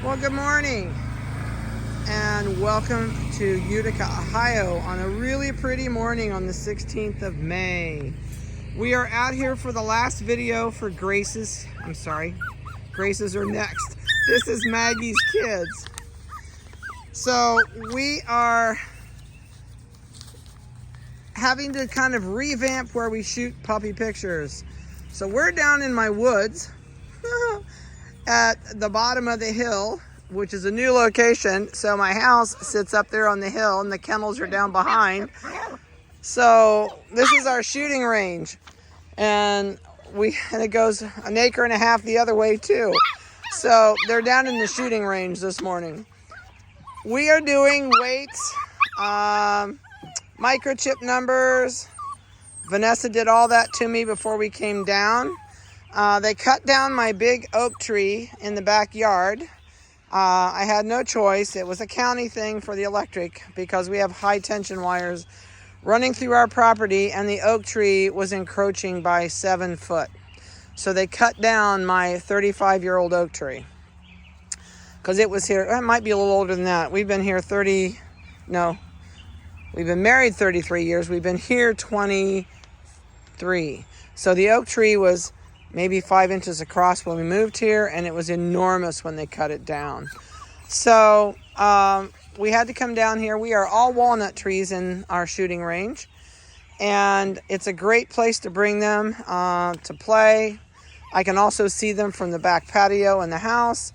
Well, good morning and welcome to Utica, Ohio on a really pretty morning on the 16th of May. We are out here for the last video for Grace's, Grace's are next. This is Maggie's kids. So we are having to kind of revamp where we shoot puppy pictures. So we're down in my woods at the bottom of the hill, which is a new location. So my house sits up there on the hill and the kennels are down behind. So this is our shooting range, and it goes an acre and a half the other way too. So they're down in the shooting range this morning. We are doing weights, microchip numbers. Vanessa did all that to me before we came down. They cut down my big oak tree in the backyard. I had no choice. It was a county thing for the electric because we have high tension wires running through our property, and the oak tree was encroaching by 7 foot. So they cut down my 35-year-old oak tree because it was here. It might be a little older than that. We've been here we've been married 33 years. We've been here 23. So the oak tree was maybe 5 inches across when we moved here, and it was enormous when they cut it down. So we had to come down here. We are all walnut trees in our shooting range, and it's a great place to bring them to play. I can also see them from the back patio in the house,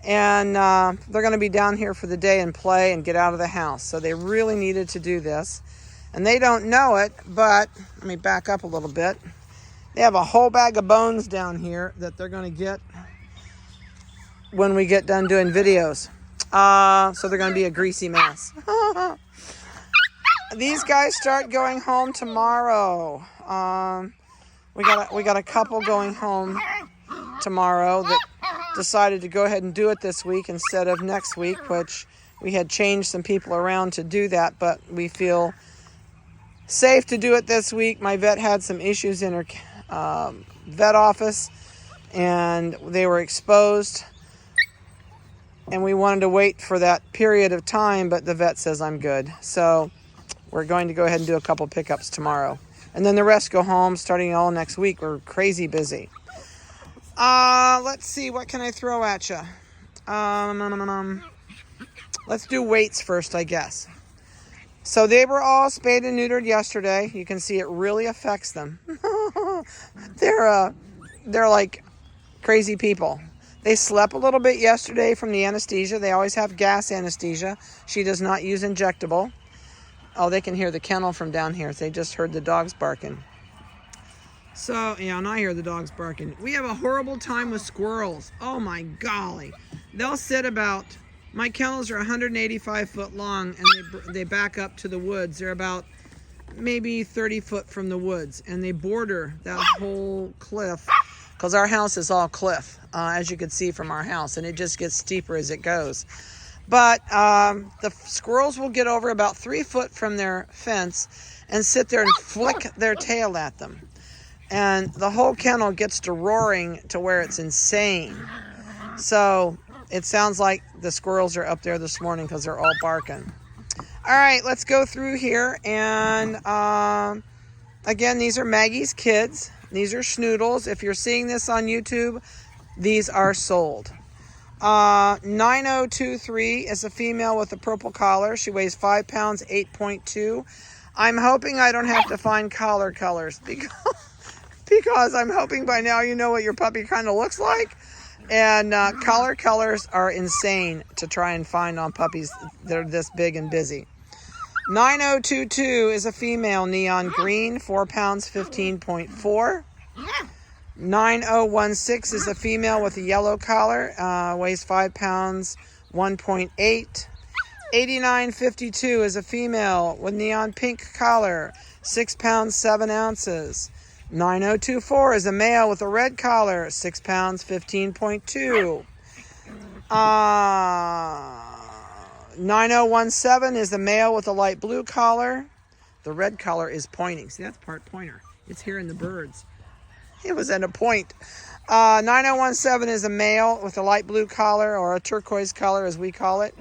and they're going to be down here for the day and play and get out of the house. So they really needed to do this, and they don't know it, but let me back up a little bit. They have a whole bag of bones down here that they're going to get when we get done doing videos. So they're going to be a greasy mess. These guys start going home tomorrow. We got a couple going home tomorrow that decided to go ahead and do it this week instead of next week, which we had changed some people around to do that, but we feel safe to do it this week. My vet had some issues in her vet office, and they were exposed, and we wanted to wait for that period of time, but the vet says I'm good. So we're going to go ahead and do a couple pickups tomorrow, and then the rest go home starting all next week. We're crazy busy. Let's see, what can I throw at you? Let's do weights first, I guess. So they were all spayed and neutered yesterday. You can see it really affects them. They're like crazy people. They slept a little bit yesterday from the anesthesia. They always have gas anesthesia. She does not use injectable. Oh, they can hear the kennel from down here. They just heard the dogs barking. So, yeah, and I hear the dogs barking. We have a horrible time with squirrels. Oh my golly. They'll sit about... My kennels are 185 foot long, and they back up to the woods. They're about maybe 30 foot from the woods, and they border that whole cliff because our house is all cliff, as you can see from our house, and it just gets steeper as it goes. But the squirrels will get over about 3 foot from their fence and sit there and flick their tail at them. And the whole kennel gets to roaring to where it's insane. So it sounds like the squirrels are up there this morning because they're all barking. All right, let's go through here. And again, these are Maggie's kids. These are Schnoodles. If you're seeing this on YouTube, these are sold. 9023 is a female with a purple collar. She weighs 5 pounds, 8.2. I'm hoping I don't have to find collar colors because I'm hoping by now you know what your puppy kind of looks like. And collar colors are insane to try and find on puppies that are this big and busy. 9022 is a female, neon green, 4 pounds, 15.4. 9016 is a female with a yellow collar, weighs 5 pounds, 1.8. 8952 is a female with neon pink collar, 6 pounds, 7 ounces. 9024 is a male with a red collar, 6 pounds, 15.2. 9017 is a male with a light blue collar. The red collar is pointing. See, that's part pointer. It's here in the birds. It was at a point. 9017 is a male with a light blue collar, or a turquoise color as we call it.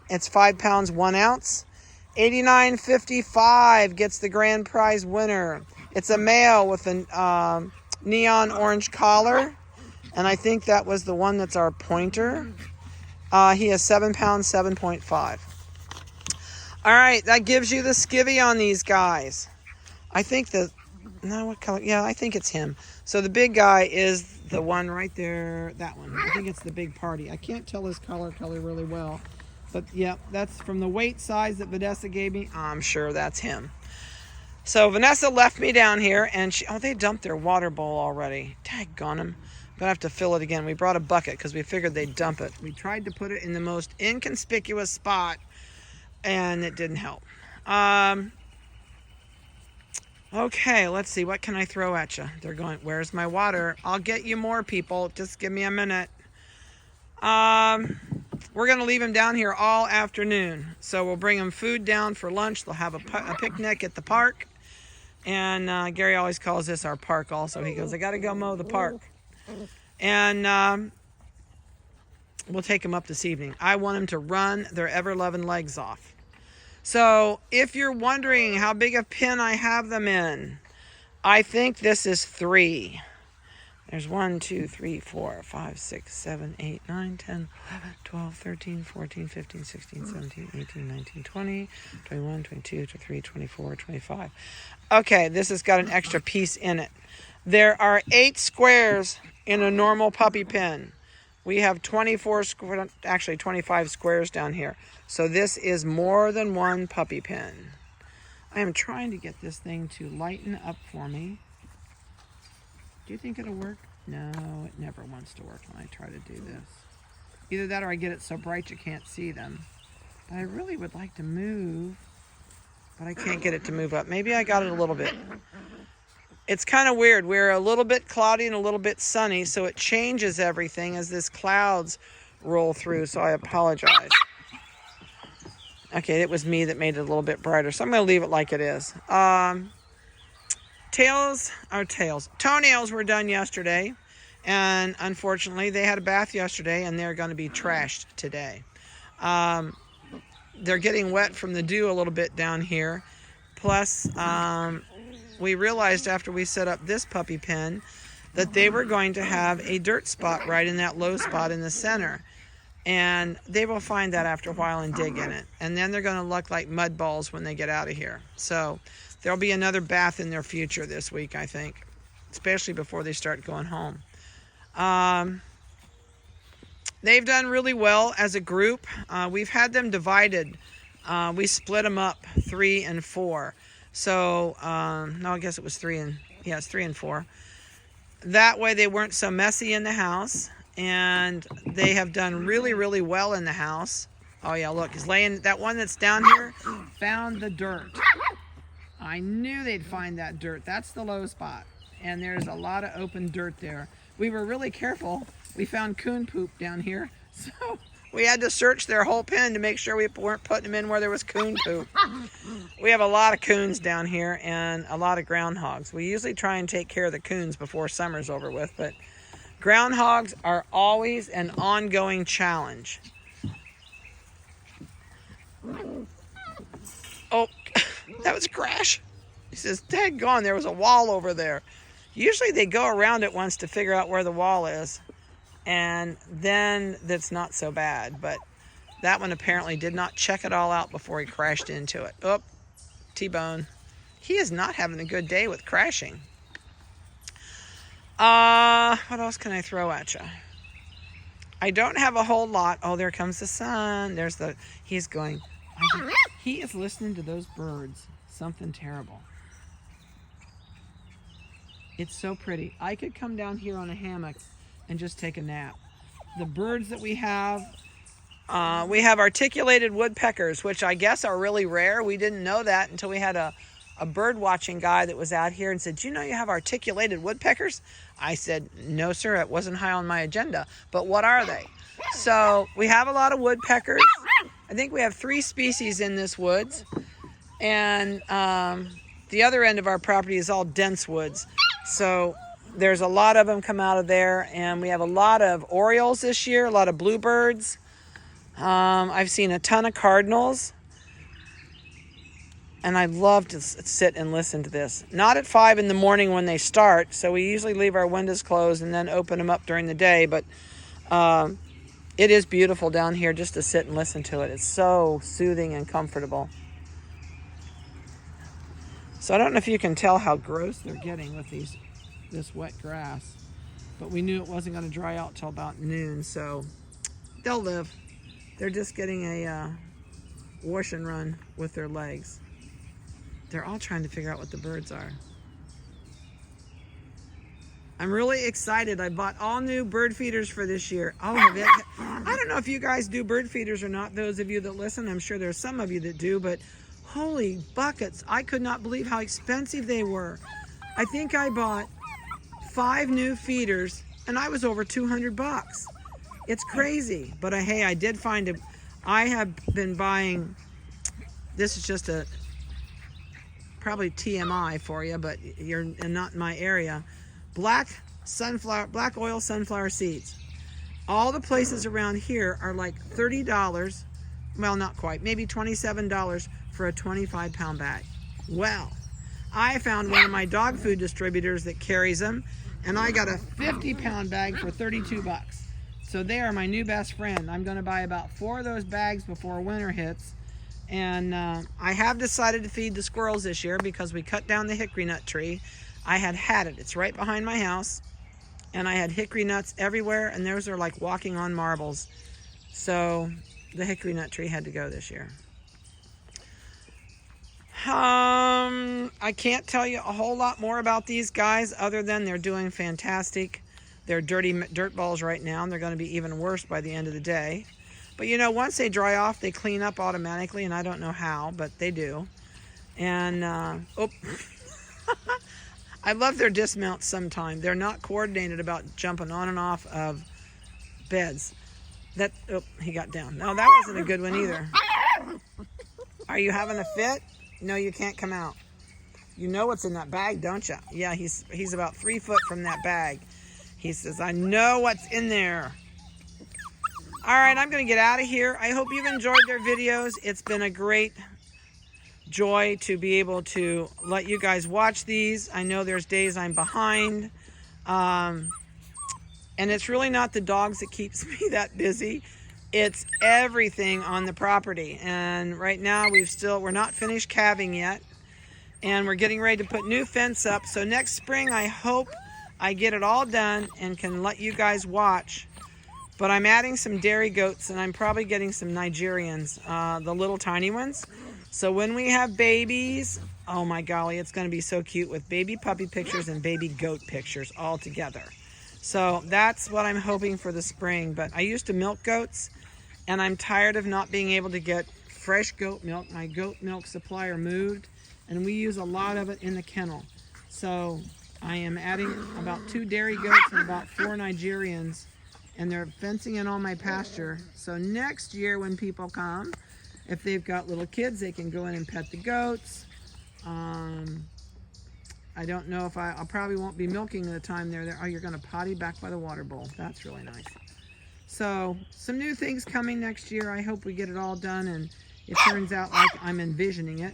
It's 5 pounds 1 ounce. 89.55 gets the grand prize winner. It's a male with a neon orange collar, and I think that was the one that's our pointer. He is 7 pounds 7.5. All right, that gives you the skivvy on these guys. I think what color? Yeah, I think it's him. So the big guy is the one right there, that one. I think it's the big party. I can't tell his color really well. But yeah, that's from the weight size that Vanessa gave me. I'm sure that's him. So Vanessa left me down here, and they dumped their water bowl already. Daggone them. Gonna have to fill it again. We brought a bucket because we figured they'd dump it. We tried to put it in the most inconspicuous spot, and it didn't help. Okay, let's see. What can I throw at you? They're going, where's my water? I'll get you more, people. Just give me a minute. We're going to leave them down here all afternoon. So we'll bring them food down for lunch. They'll have a picnic at the park. And Gary always calls this our park also. He goes, I got to go mow the park. And we'll take them up this evening. I want them to run their ever-loving legs off. So if you're wondering how big a pen I have them in, I think this is 3. There's 1, 2, 3, 4, 5, 6, 7, 8, 9, 10, 11, 12, 13, 14, 15, 16, 17, 18, 19, 20, 21, 22, 23, 24, 25. Okay, this has got an extra piece in it. There are 8 squares in a normal puppy pen. We have 25 squares down here. So this is more than one puppy pen. I am trying to get this thing to lighten up for me. Do you think it'll work? No, it never wants to work when I try to do this. Either that or I get it so bright you can't see them. But I really would like to move, but I can't get it to move up. Maybe I got it a little bit. It's kind of weird. We're a little bit cloudy and a little bit sunny, so it changes everything as this clouds roll through, so I apologize. Okay, it was me that made it a little bit brighter, so I'm going to leave it like it is. Toenails were done yesterday, and unfortunately they had a bath yesterday, and they're going to be trashed today. They're getting wet from the dew a little bit down here. Plus, we realized after we set up this puppy pen that they were going to have a dirt spot right in that low spot in the center. And they will find that after a while and dig in it. And then they're going to look like mud balls when they get out of here. So there'll be another bath in their future this week, I think, especially before they start going home. They've done really well as a group. We've had them divided. We split them up 3 and 4. So, no, I guess it was 3 and 4. That way they weren't so messy in the house. And they have done really, really well in the house. Oh yeah, look, he's laying, that one that's down here found the dirt. I knew they'd find that dirt. That's the low spot. And there's a lot of open dirt there. We were really careful. We found coon poop down here. So we had to search their whole pen to make sure we weren't putting them in where there was coon poop. We have a lot of coons down here and a lot of groundhogs. We usually try and take care of the coons before summer's over with, but groundhogs are always an ongoing challenge. Oh, that was Crash. He says, daggone, there was a wall over there. Usually they go around it once to figure out where the wall is. And then that's not so bad. But that one apparently did not check it all out before he crashed into it. Oh, T-bone. He is not having a good day with crashing. What else can I throw at you? I don't have a whole lot. Oh, there comes the sun. He's going. He is listening to those birds. Something terrible. It's so pretty. I could come down here on a hammock and just take a nap. The birds that we have articulated woodpeckers, which I guess are really rare. We didn't know that until we had a bird watching guy that was out here and said, do you know you have articulated woodpeckers? I said, no, sir, it wasn't high on my agenda. But what are they? So we have a lot of woodpeckers. I think we have 3 species in this woods. And the other end of our property is all dense woods. So there's a lot of them come out of there, and we have a lot of orioles this year, a lot of bluebirds. I've seen a ton of cardinals, and I love to sit and listen to this. Not at 5 in the morning when they start, so we usually leave our windows closed and then open them up during the day, but it is beautiful down here just to sit and listen to it. It's so soothing and comfortable. So I don't know if you can tell how gross they're getting with this wet grass, but we knew it wasn't going to dry out till about noon, so they'll live. They're just getting a wash and run with their legs. They're all trying to figure out what the birds are. I'm really excited. I bought all new bird feeders for this year. I don't know if you guys do bird feeders or not, those of you that listen. I'm sure there's some of you that do, but holy buckets. I could not believe how expensive they were. I think I bought 5 new feeders, and I was over $200. It's crazy. But hey, I did find it. I have been buying, this is just probably TMI for you, but you're not in my area. Black oil sunflower seeds. All the places around here are like $30. Well, not quite, maybe $27 for a 25-pound bag. Well, I found one of my dog food distributors that carries them, and I got a 50-pound bag for $32. So they are my new best friend. I'm going to buy about 4 of those bags before winter hits. And I have decided to feed the squirrels this year because we cut down the hickory nut tree. I had it. It's right behind my house. And I had hickory nuts everywhere, and those are like walking on marbles. So the hickory nut tree had to go this year. I can't tell you a whole lot more about these guys other than they're doing fantastic. They're dirty dirt balls right now, and they're going to be even worse by the end of the day. But you know, once they dry off, they clean up automatically, and I don't know how, but they do. And, I love their dismounts sometimes. They're not coordinated about jumping on and off of beds. He got down. No, that wasn't a good one either. Are you having a fit? No, you can't come out. You know what's in that bag, don't you? Yeah, he's about 3 foot from that bag. He says, I know what's in there. All right, I'm going to get out of here. I hope you've enjoyed their videos. It's been a great joy to be able to let you guys watch these. I know there's days I'm behind. And it's really not the dogs that keeps me that busy. It's everything on the property. And right now we're not finished calving yet. And we're getting ready to put new fence up. So next spring, I hope I get it all done and can let you guys watch. But I'm adding some dairy goats, and I'm probably getting some Nigerians, the little tiny ones. So when we have babies, oh my golly, it's going to be so cute with baby puppy pictures and baby goat pictures all together. So that's what I'm hoping for the spring. But I used to milk goats, and I'm tired of not being able to get fresh goat milk. My goat milk supplier moved, and we use a lot of it in the kennel. So I am adding about 2 dairy goats and about 4 Nigerians, and they're fencing in all my pasture. So next year when people come, if they've got little kids, they can go in and pet the goats. I don't know if I probably won't be milking the time they're there. Oh, you're going to potty back by the water bowl. That's really nice. So some new things coming next year. I hope we get it all done and it turns out like I'm envisioning it.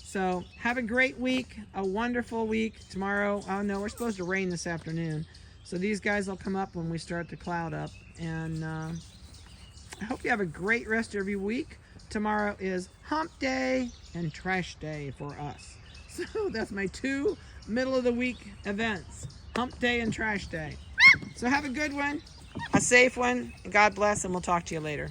So have a great week, a wonderful week. Tomorrow, oh no, we're supposed to rain this afternoon. So these guys will come up when we start to cloud up. And I hope you have a great rest of your week. Tomorrow is hump day and trash day for us. So that's my 2 middle of the week events, hump day and trash day. So have a good one, a safe one, and God bless, and we'll talk to you later.